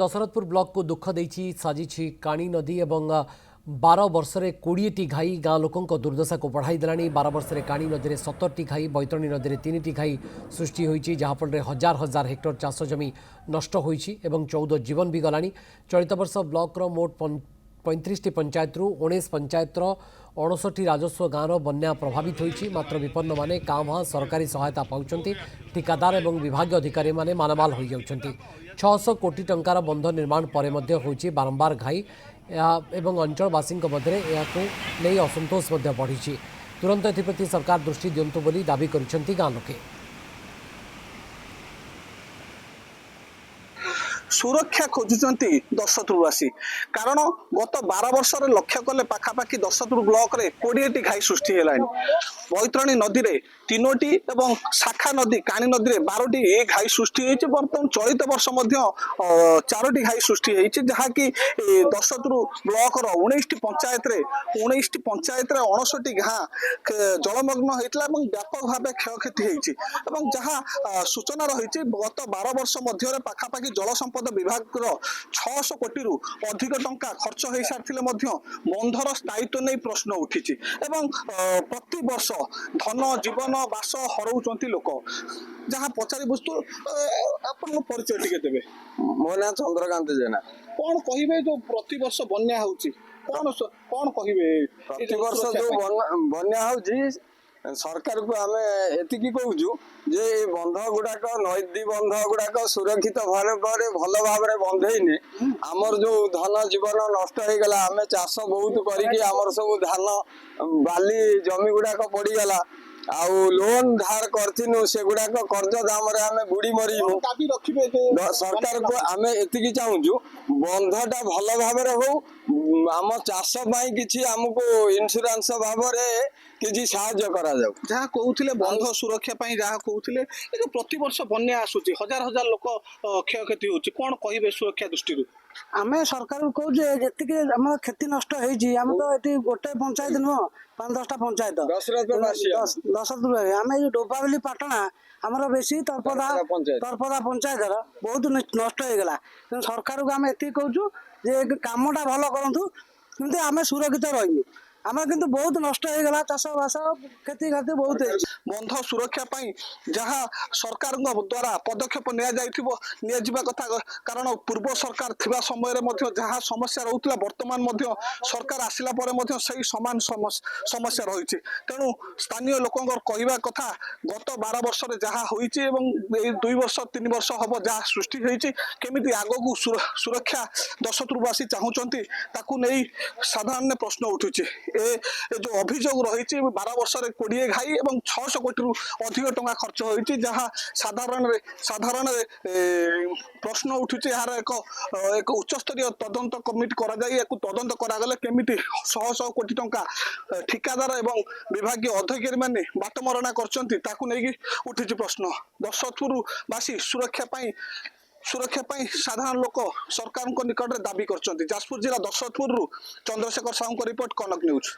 Dasharathpur block को दुख देछि साजिछि काणी नदी एवं 12 वर्ष रे 20टी घाई गाँ लोकों दुर्दशा को बढ़ाई देलानी। 12 वर्ष रे काणी नदी 17टी घाई, बैतरणी नदी 3टी घाई सृष्टि होइछि, जहाँफल हजार हजार हेक्टर चाष जमी नष्ट होइछि एवं 14 जीवन भी गलानी। चलित वर्ष ब्लॉक मोट 35टी पंचायत रु 19 पंचायत 59 राजस्व गाँव बन्या प्रभावित होइछि। मात्र विपन्न माने काँ भाँ सरकारी सहायता पाउछन्ति। ठिकादार एवं विभाग अधिकारी माने मालामाल हो जाउछन्ति। 600 कोटी टंकार बंध निर्माण पर मध्य होइछि बारंबार घाई एवं अंचलवासी मध्य नहीं असंतोष बढ़ी। तुरंत एप्रति सरकार दृष्टि दियंतु बोली दाबी करिसेंति गाँ लोके। सुरक्षा खोजुचंती दशरथपुरवासी, कारण गत 12 वर्ष लक्ष्य कले पाखापाखि दशरथपुर ब्लॉक रे 20टी घाई सृष्टि हेलानी। बैतरणी नदी रे 3टी एवं शाखा नदी काणी नदी रे 12टी ए घाई सृष्टि होइछि। बर्तमान चलित वर्ष मध्य 4टी घाई सृष्टि होइछि, जहा कि दशरथपुर ब्लॉक रो 19टी पंचायत रे 59टी गाँ जलमग्न होइतला एवं व्यापक भाबे क्षयक्षति होइछि। एवं जहा सूचना रहिछि गत 12 वर्ष मध्य रे पाखापाखि जल संपद विभाग 600 कोटी रु अधिक टंका खर्च हो सारी बंधर स्थायित्व नहीं प्रश्न उठी एवं प्रति वर्ष धन जीवन बास हरउचंती लोक। जहाँ पचारि बुझतु आपन परिचय टिके देबे। मो ना चंद्रकांत जेना। कौन कहिबे जो प्रति वर्ष बन्या होउची, कौन कहिबे प्रति वर्ष जो बन्या होउची सरकार को आमे एतिकी कहूछु जे बंध गुड़ाक नदी बंध गुड़ाक सुरक्षित भाव भल भाव बंधेने आमर जो धन जीवन नष्ट हो गला। आमे चाष बहुत करिकी आमर सब धान बाली जमी गुड़ाक पड़ीगला। आउ लोन धार करथिनु से गुड़ाक कर्ज दाम रे आमे बुड़ी मरीमु। सरकार को आमे एतिकी चाहूछु बंधटा भल भाव हो आम चाष पाई किछि हमको इंश्योरेंस भाव रे किछि सहायता करा जाऊ। जहाँ कहूथिले बंध सुरक्षा पाई जहाँ कहूथिले ए जो प्रति वर्ष बन्या आसुची हजार हजार लोक क्षयक्षति होची, कोन कहिबे सुरक्षा दृष्टि? आमे सरकार को कहू जे जतिके हम क्षति नष्ट होइछि हम तो एटी गोटे पंचायत नुह 5-10टा पंचायत दशरथपुर आमे डोबावली पाटना हमर बेसी तरपदा पंचायत बहुत नष्ट हो गला। सरकार को आमे एति कहू जे कामटा भलो करंतु किंतु आमे सुरक्षित रहिबु। आमे किंतु बहुत नष्ट हो गला, चाष बास खेती खाती बहुत बंध सुरक्षा पाई जहाँ सरकार द्वारा पदक्षेप निया कथा। कारण पूर्व सरकार थिबा समय रे मध्य जहाँ समस्या रहउतला वर्तमान मध्य सरकार आसिला परे मध्य सही समान समस्या रहिछि। तेणु स्थानीय लोकंकर कहिबा कथा गत 12 वर्ष रे जहाँ होइछि एवं 2 वर्ष 3 वर्ष हबो जहाँ सृष्टि होइछि केमिति आगो सुरक्षा दशरथपुरवासी चाहुचंती ताकू नै साधारण प्रश्न उठुछि। ए जो अभियोग रही 12 वर्ष 20 घाई एवं 600 कोटी रु अधिक टंका खर्च होइछि, जहाँ साधारण प्रश्न उठुछि। यार एक उच्चस्तरीय तदंत कमिटी करा जाई याकू तदंत करा गले केमिति 100 कोटी टंका ठिकादार एवं विभागीय अधिकारी माने बाटमरणा करचंती ताकू नेकी उठिछि प्रश्न। दशरथपुरवासी सुरक्षा पाई साधारण लोक सरकार निकट में दाबी करछन्ति। जाजपुर जिला दशरथपुर चंद्रशेखर साहू रिपोर्ट, कनक न्यूज।